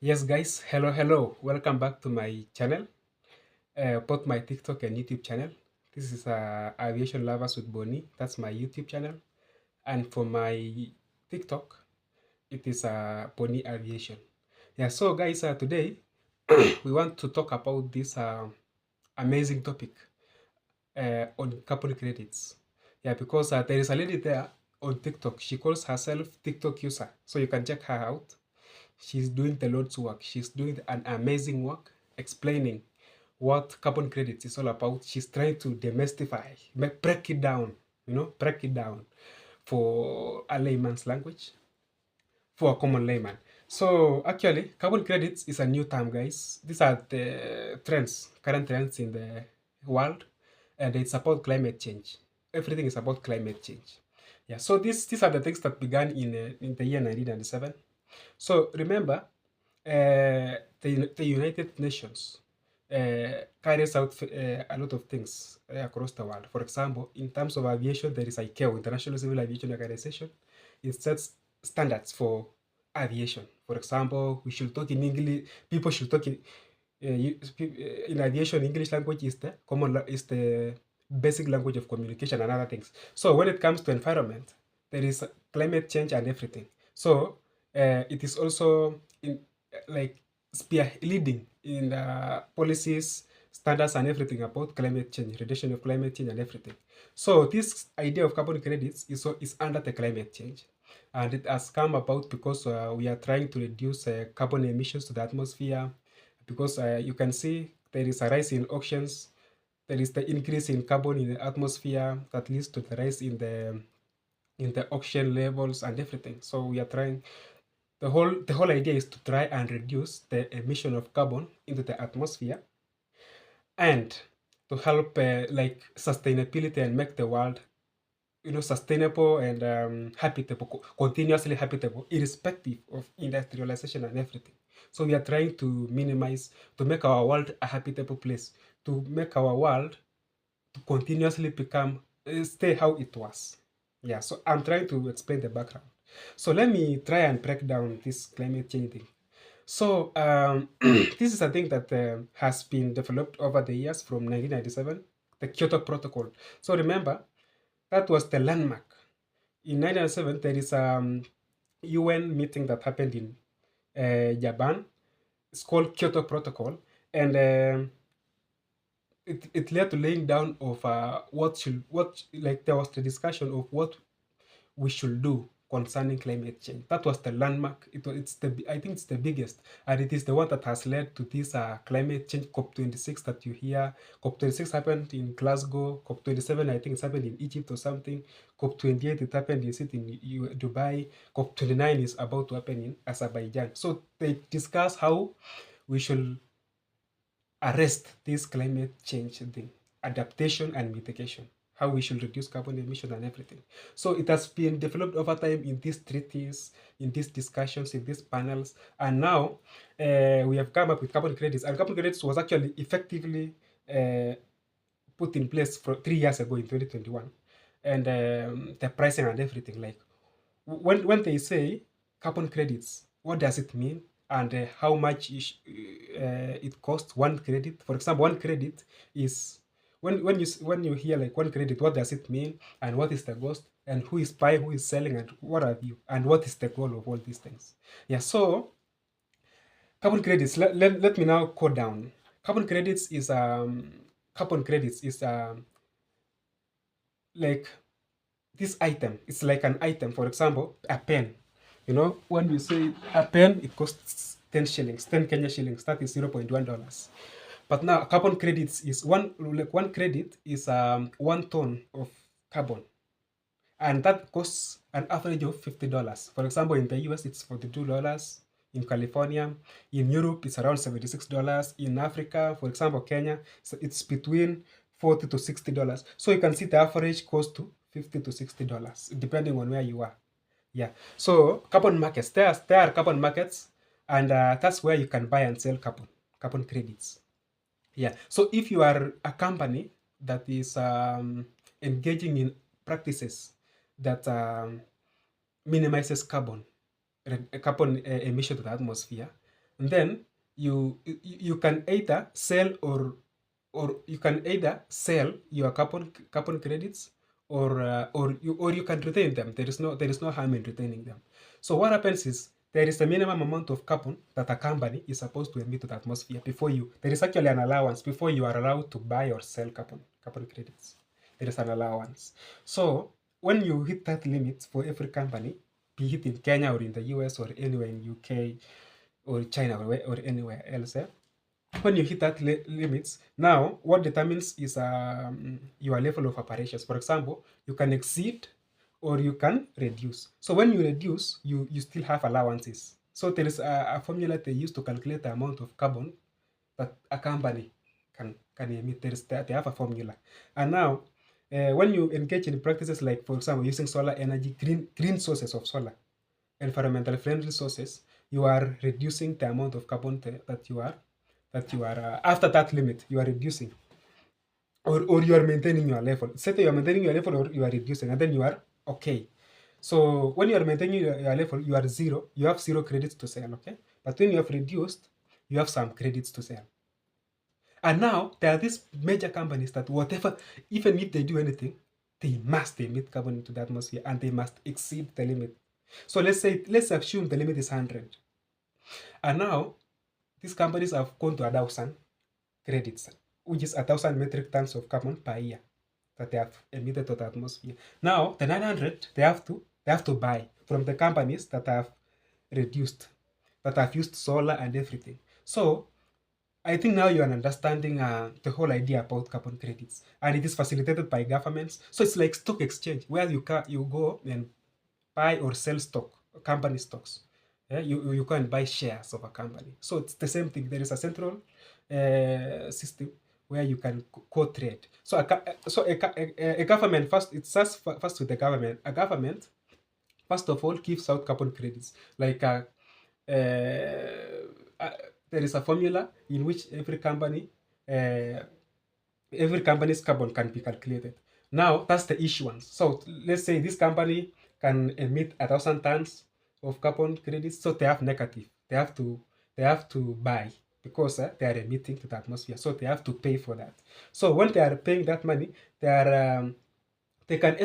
Yes, guys, hello. Welcome back to my channel, both my TikTok and YouTube channel. This is Aviation Lovers with Bonnie. That's my YouTube channel. And for my TikTok, it is Bonnie Aviation. Yeah, so guys, today we want to talk about this amazing topic on carbon credits. Yeah, because there is a lady there on TikTok. She calls herself TikTok user. So you can check her out. She's doing the Lord's work. She's doing an amazing work explaining what carbon credits is all about. She's trying to demystify, break it down, break it down for a layman's language, for a common layman. So actually, carbon credits is a new term, guys. These are the trends, current trends in the world, and it's about climate change. Everything is about climate change. Yeah. So these are the things that began in the year 1997. So remember, the United Nations carries out a lot of things across the world. For example, in terms of aviation, there is ICAO, International Civil Aviation Organization. It sets standards for aviation. For example, we should talk in English. People should talk in aviation. English language is the is the basic language of communication and other things. So when it comes to environment, there is climate change and everything. So it is also in like spear leading in policies, standards, and everything about climate change, reduction of climate change, and everything. So this idea of carbon credits is under the climate change, and it has come about because we are trying to reduce carbon emissions to the atmosphere. Because you can see there is a rise in oceans, there is the increase in carbon in the atmosphere that leads to the rise in the ocean levels and everything. So we are trying the whole idea is to try and reduce the emission of carbon into the atmosphere and to help like sustainability and make the world sustainable and habitable, continuously habitable, irrespective of industrialization and everything. So we are trying to minimize, to make our world a habitable place, to make our world to continuously become stay how it was. Yeah, so I'm trying to explain the background. So let me try and break down this climate change thing. So this is a thing that has been developed over the years from 1997, the Kyoto Protocol. So remember, that was the landmark. In 1997, there is a UN meeting that happened in Japan. It's called Kyoto Protocol, and it led to laying down of what like there was the discussion of what we should do concerning climate change. That was the landmark. It's I think it's the biggest, and it is the one that has led to this climate change COP26 that you hear. COP26 happened in Glasgow. COP27 I think it's happened in Egypt or something. COP28 it happened in Dubai. COP29 is about to happen in Azerbaijan. So they discuss how we should arrest this climate change thing, adaptation and mitigation, how we should reduce carbon emission and everything. So it has been developed over time in these treaties, in these discussions, in these panels, and now we have come up with carbon credits. And carbon credits was actually effectively uh, put in place for 3 years ago in 2021, and the pricing and everything. Like when they say carbon credits, what does it mean? And how much it costs one credit? For example, one credit is when you hear like one credit, what does it mean? And what is the cost? And who is buying, who is selling, and what have you? And what is the goal of all these things? Yeah. So carbon credits. Let me now code down. Carbon credits is carbon credits is like this item. It's like an item. For example, a pen. When you say a pen, it costs 10 shillings, 10 Kenya shillings. That is $0.1. But now carbon credits is one credit is 1 ton of carbon, and that costs an average of $50. For example, in the US, it's $42. In California, in Europe, it's around $76. In Africa, for example, Kenya, so it's between $40 to $60. So you can see the average cost to $50 to $60, depending on where you are. Yeah. So carbon markets, there are carbon markets, and that's where you can buy and sell carbon credits. Yeah. So if you are a company that is engaging in practices that minimizes carbon emission to the atmosphere, And then you can either sell or you can either sell your carbon credits or you can retain them. There is no harm in retaining them. So what happens is there is a minimum amount of carbon that a company is supposed to emit to the atmosphere before you. There is actually an allowance before you are allowed to buy or sell carbon credits. There is an allowance. So when you hit that limit for every company, be it in Kenya or in the US or anywhere in UK or China or anywhere else, when you hit that limits, now what determines is your level of operations. For example, you can exceed or you can reduce. So when you reduce, you still have allowances. So there is a formula they use to calculate the amount of carbon that a company can emit. They have a formula. And now, when you engage in practices like, for example, using solar energy, green sources of solar, environmental friendly sources, you are reducing the amount of carbon that you are after that limit you are reducing, or you are maintaining your level. Say that you are maintaining your level or you are reducing, and then you are okay. So when you are maintaining your level, you are zero. You have zero credits to sell, okay? But when you have reduced, you have some credits to sell. And now there are these major companies that whatever, even if they do anything, they must emit carbon into the atmosphere and they must exceed the limit. So let's assume the limit is 100. And now these companies have gone to 1,000 credits, which is 1,000 metric tons of carbon per year that they have emitted to the atmosphere. Now the 900 they have to buy from the companies that have reduced, that have used solar and everything. So I think now you are understanding the whole idea about carbon credits, and it is facilitated by governments. So it's like stock exchange where you go and buy or sell company stocks. Yeah, you go and buy shares of a company. So it's the same thing. There is a central system where you can co-trade. So a government first, it starts first with the government. A government first of all gives out carbon credits. Like there is a formula in which every company's carbon can be calculated. Now that's the issuance. So let's say this company can emit 1,000 tons of carbon credits, so they have negative. They have to buy because they are emitting to the atmosphere, so they have to pay for that. So when they are paying that money, they can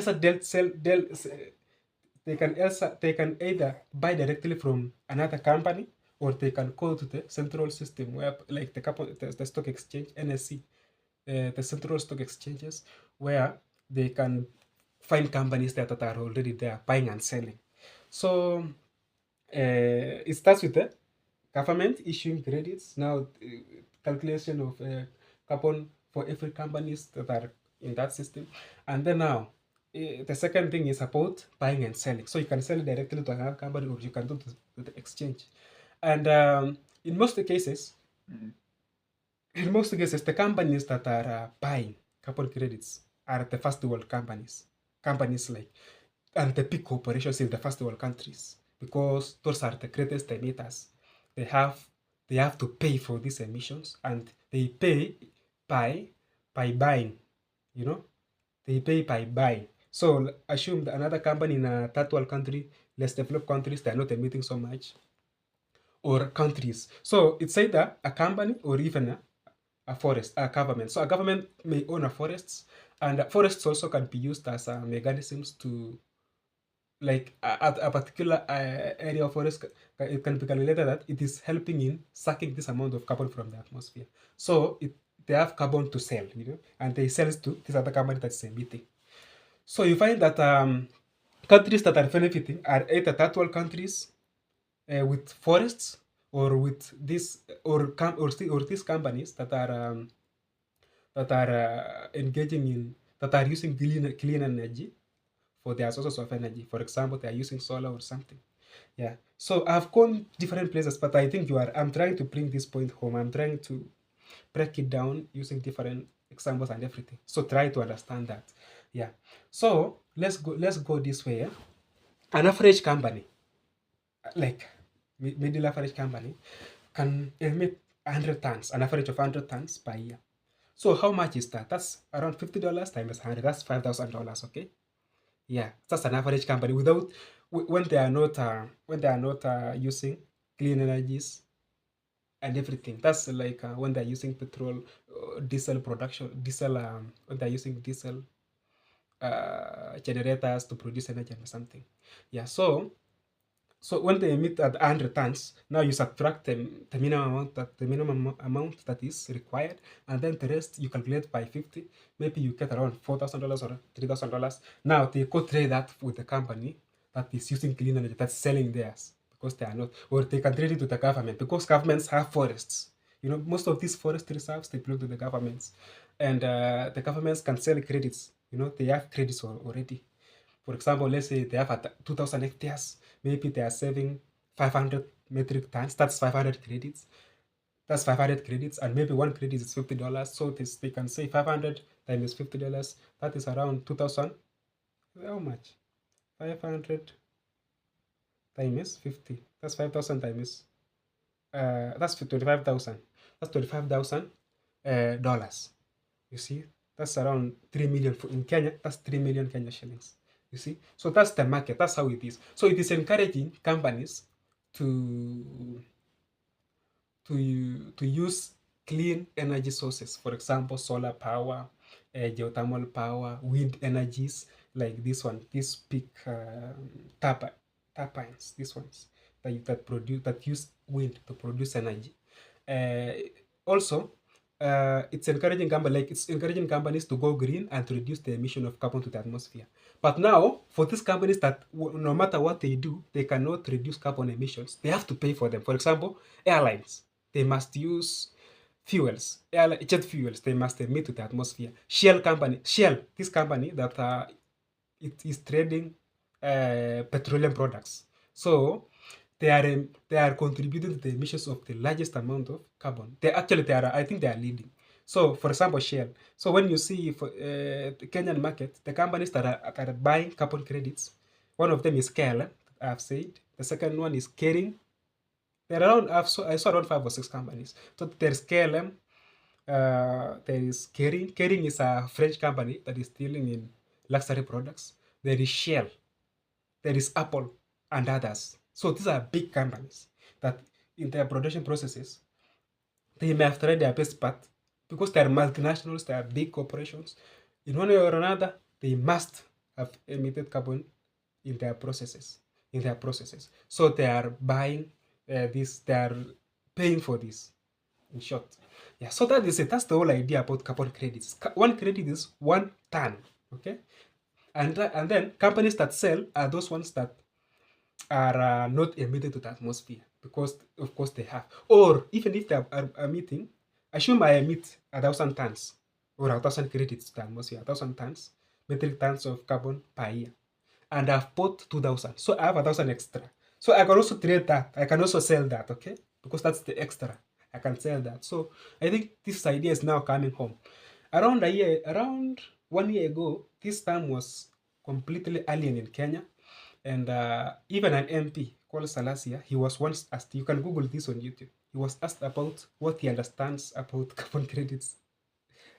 either buy directly from another company, or they can go to the central system where, like the stock exchange, NSE, the central stock exchanges, where they can find companies that are already there buying and selling. So it starts with the government issuing credits. Now calculation of carbon for every companies that are in that system, and then now the second thing is about buying and selling. So you can sell it directly to another company, or you can do to the exchange. And in most cases, the companies that are buying carbon credits are the first world companies like, and the big corporations in the first world countries, because those are the greatest emitters. They have to pay for these emissions, and they pay by buying. You know, they pay by buying. So assume that another company in a third world country, less developed countries, they are not emitting so much, or countries. So it's either a company or even a forest, a government. So a government may own a forests, and forests also can be used as mechanisms to, like a particular area of forest, it can be calculated that it is helping in sucking this amount of carbon from the atmosphere. So they have carbon to sell, and they sell to this other company that's emitting. So you find that countries that are benefiting are either third world countries with forests, or with this or these companies that are engaging in, that are using clean energy for their sources of energy. For example, they are using solar or something. Yeah. So I've gone different places, but I think I'm trying to bring this point home. I'm trying to break it down using different examples and everything. So try to understand that. Yeah. So let's go this way. Yeah? An average company, like middle average company, can emit 100 tons, an average of 100 tons per year. So how much is that? That's around $50 times 100. That's $5,000. Okay. Yeah, that's an average company without when they are not using clean energies, and everything. That's like when they're using petrol, diesel production, diesel, when they're using diesel generators to produce energy or something. Yeah, so when they emit at 100 tons, now you subtract the minimum amount that is required, and then the rest you calculate by 50. Maybe you get around $4,000 or $3,000. Now they go trade that with the company that is using clean energy, that's selling theirs because they are not, or they can trade it to the government because governments have forests. You know, most of these forest reserves they belong to the governments, and the governments can sell credits. You know, they have credits already. For example, let's say they have 2,000 hectares, maybe they are saving 500 metric tons. That's 500 credits. That's 500 credits, and maybe one credit is $50. So this, they can say 500 times $50. That is around 2,000. How much? 500 times 50. That's 5,000 times. That's 25,000. That's $25,000 dollars. You see, that's around 3 million in Kenya. That's 3 million Kenya shillings. You see, so that's the market. That's how it is. So it is encouraging companies to to use clean energy sources. For example, solar power, geothermal power, wind energies like this one. These big turbines. These ones that use wind to produce energy. Also, it's encouraging companies to go green and to reduce the emission of carbon to the atmosphere. But now, for these companies that no matter what they do, they cannot reduce carbon emissions, they have to pay for them. For example, airlines, they must use fuels, jet fuels, they must emit to the atmosphere. Shell, this company that it is trading petroleum products. So they are contributing to the emissions of the largest amount of carbon. I think they are leading. So, for example, Shell. So when you see for the Kenyan market, the companies that are buying carbon credits, one of them is KLM, I've said. The second one is Kering. There are around, I saw around 5 or 6 companies. So there's KLM, there is Kering. Kering is a French company that is dealing in luxury products. There is Shell, there is Apple, and others. So these are big companies that in their production processes, they may have tried their best, but because they are multinationals, they are big corporations, in one way or another, they must have emitted carbon in their processes. So they are buying this, they are paying for this, in short. Yeah, so that is it. That's the whole idea about carbon credits. One credit is 1 ton, okay? And then companies that sell are those ones that are not emitted to the atmosphere because, of course, they have. Or even if they are emitting, assume I emit 1,000 tons or 1,000 credits to the atmosphere, 1,000 tons, metric tons of carbon per year, and I've bought 2,000. So I have 1,000 extra. So I can also trade that. I can also sell that, okay? Because that's the extra. I can sell that. So I think this idea is now coming home. Around 1 year ago, this term was completely alien in Kenya. And even an MP called Salasia, he was once asked, you can Google this on YouTube, he was asked about what he understands about carbon credits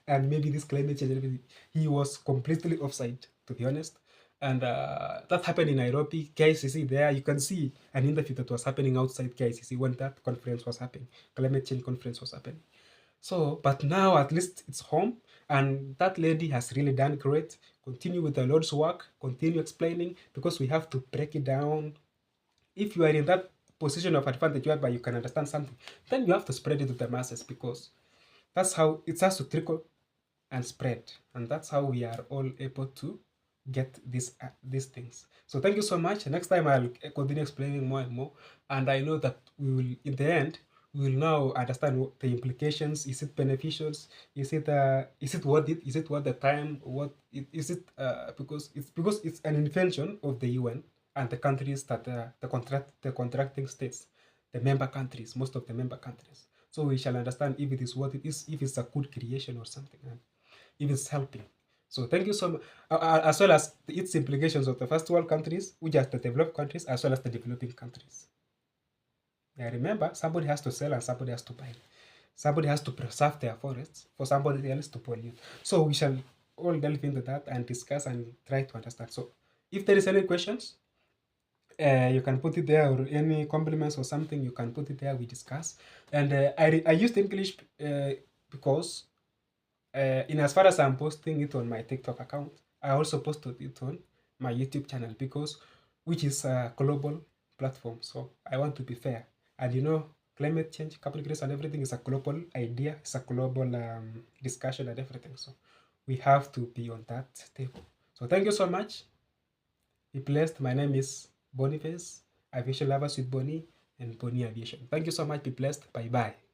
and maybe this climate change and everything. He was completely offside, to be honest. And that happened in Nairobi, KICC. There you can see an interview that was happening outside KICC when that conference was happening, climate change conference was happening. So, but now at least it's home, and that lady has really done great. Continue with the Lord's work, continue explaining, because we have to break it down. If you are in that position of advantage whereby you can understand something, then you have to spread it to the masses, because that's how it has to trickle and spread, and that's how we are all able to get these things. So thank you so much. Next time I'll continue explaining more and more, and I know that we will, in the end, we will now understand what the implications. Is it beneficial? Is it worth it? Is it worth the time? Is it because it's an invention of the UN and the countries that the contracting states, the member countries, most of the member countries. So we shall understand if it is what it is, if it's a good creation or something, and if it's helping. So thank you so much, as well as its implications of the first world countries, which are the developed countries, as well as the developing countries. Yeah, remember, somebody has to sell and somebody has to buy. Somebody has to preserve their forests for somebody else to pollute. So we shall all delve into that and discuss and try to understand. So if there is any questions, You can put it there, or any compliments or something, you can put it there, we discuss. And I used English because in as far as I'm posting it on my TikTok account, I also posted it on my YouTube channel, because which is a global platform. So I want to be fair. And you know, climate change, carbon credits, and everything is a global idea. It's a global discussion and everything. So we have to be on that table. So thank you so much. Be blessed. My name is Boniface, Aviation Lovers with Bonnie and Bonnie Aviation. Thank you so much. Be blessed. Bye bye.